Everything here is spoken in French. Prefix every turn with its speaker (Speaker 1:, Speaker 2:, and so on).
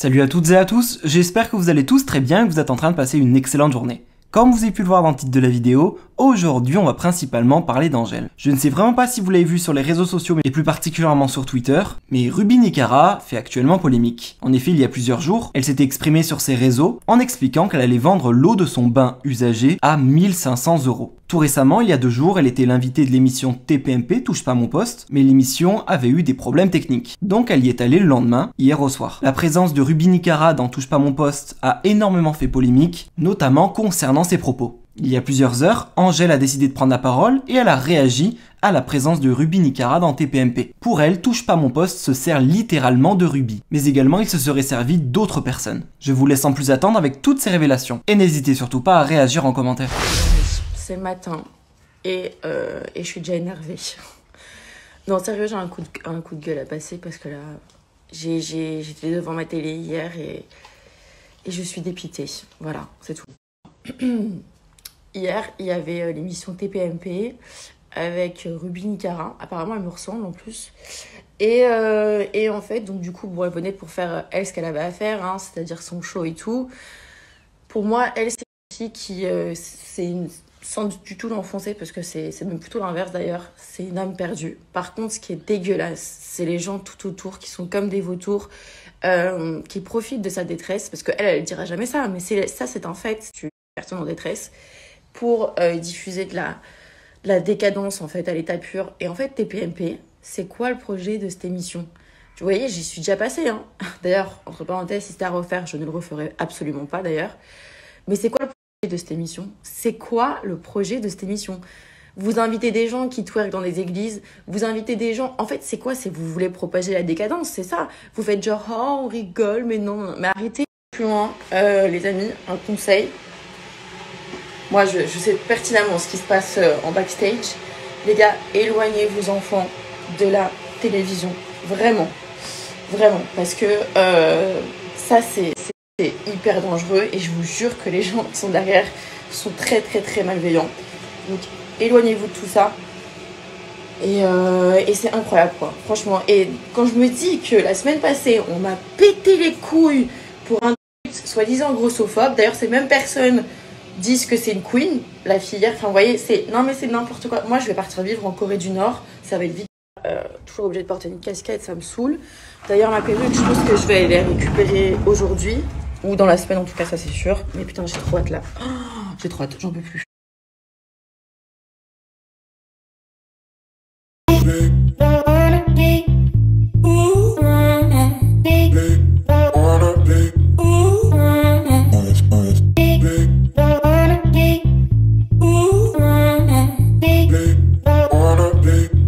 Speaker 1: Salut à toutes et à tous, j'espère que vous allez tous très bien et que vous êtes en train de passer une excellente journée. Comme vous avez pu le voir dans le titre de la vidéo, aujourd'hui on va principalement parler d'Angèle. Je ne sais vraiment pas si vous l'avez vu sur les réseaux sociaux et plus particulièrement sur Twitter, mais Ruby Nicara fait actuellement polémique. En effet, il y a plusieurs jours, elle s'était exprimée sur ses réseaux en expliquant qu'elle allait vendre l'eau de son bain usagé à 1500 €. Tout récemment, il y a 2 jours, elle était l'invitée de l'émission TPMP, Touche pas mon poste, mais l'émission avait eu des problèmes techniques. Donc elle y est allée le lendemain, hier au soir. La présence de Ruby Nicara dans Touche pas mon poste a énormément fait polémique, notamment concernant ses propos. Il y a plusieurs heures, Angèle a décidé de prendre la parole et elle a réagi à la présence de Ruby Nicara dans TPMP. Pour elle, Touche pas mon poste se sert littéralement de Ruby, mais également il se serait servi d'autres personnes. Je vous laisse sans plus attendre avec toutes ces révélations, et n'hésitez surtout pas à réagir en commentaire.
Speaker 2: C'est le matin et je suis déjà énervée. Non, sérieux, j'ai un coup de gueule à passer parce que là, j'étais devant ma télé hier et je suis dépitée. Voilà, c'est tout. Hier, il y avait l'émission TPMP avec Ruby Nicara. Apparemment, elle me ressemble en plus. Et en fait, donc du coup, bon, elle venait pour faire elle ce qu'elle avait à faire, hein, c'est-à-dire son show et tout. Pour moi, elle, c'est une fille qui... sans du tout l'enfoncer, parce que c'est même plutôt l'inverse d'ailleurs, c'est une âme perdue. Par contre, ce qui est dégueulasse, c'est les gens tout autour qui sont comme des vautours, qui profitent de sa détresse, parce qu'elle, elle dira jamais ça, mais ça c'est un fait, tu es une personne en détresse, pour diffuser de la décadence en fait à l'état pur. Et en fait, TPMP, c'est quoi le projet de cette émission ? Vous voyez, j'y suis déjà passée, hein. D'ailleurs, entre parenthèses, si c'était à refaire, je ne le referai absolument pas d'ailleurs. Mais c'est quoi le projet de cette émission ? C'est quoi le projet de cette émission ? Vous invitez des gens qui twerkent dans des églises, vous invitez des gens... En fait, c'est quoi ? C'est vous voulez propager la décadence, c'est ça. Vous faites genre, oh, on rigole, mais non. Mais arrêtez. Plus loin, les amis, un conseil. Moi, je sais pertinemment ce qui se passe en backstage. Les gars, éloignez vos enfants de la télévision. Vraiment. Vraiment. Parce que ça, c'est hyper dangereux. Et je vous jure que les gens qui sont derrière sont très, très, très malveillants. Donc, éloignez-vous de tout ça. Et c'est incroyable, quoi. Franchement. Et quand je me dis que la semaine passée, on m'a pété les couilles pour un soi-disant grossophobe. D'ailleurs, ces mêmes personnes disent que c'est une queen, la filière. Enfin, vous voyez, non, mais c'est n'importe quoi. Moi, je vais partir vivre en Corée du Nord. Ça va être vite. Toujours obligée de porter une casquette, ça me saoule. D'ailleurs, ma perruque, je pense que je vais aller récupérer aujourd'hui. Ou dans la semaine, en tout cas, ça c'est sûr. Mais putain, j'ai trop hâte là. Oh, j'ai trop hâte, j'en peux plus.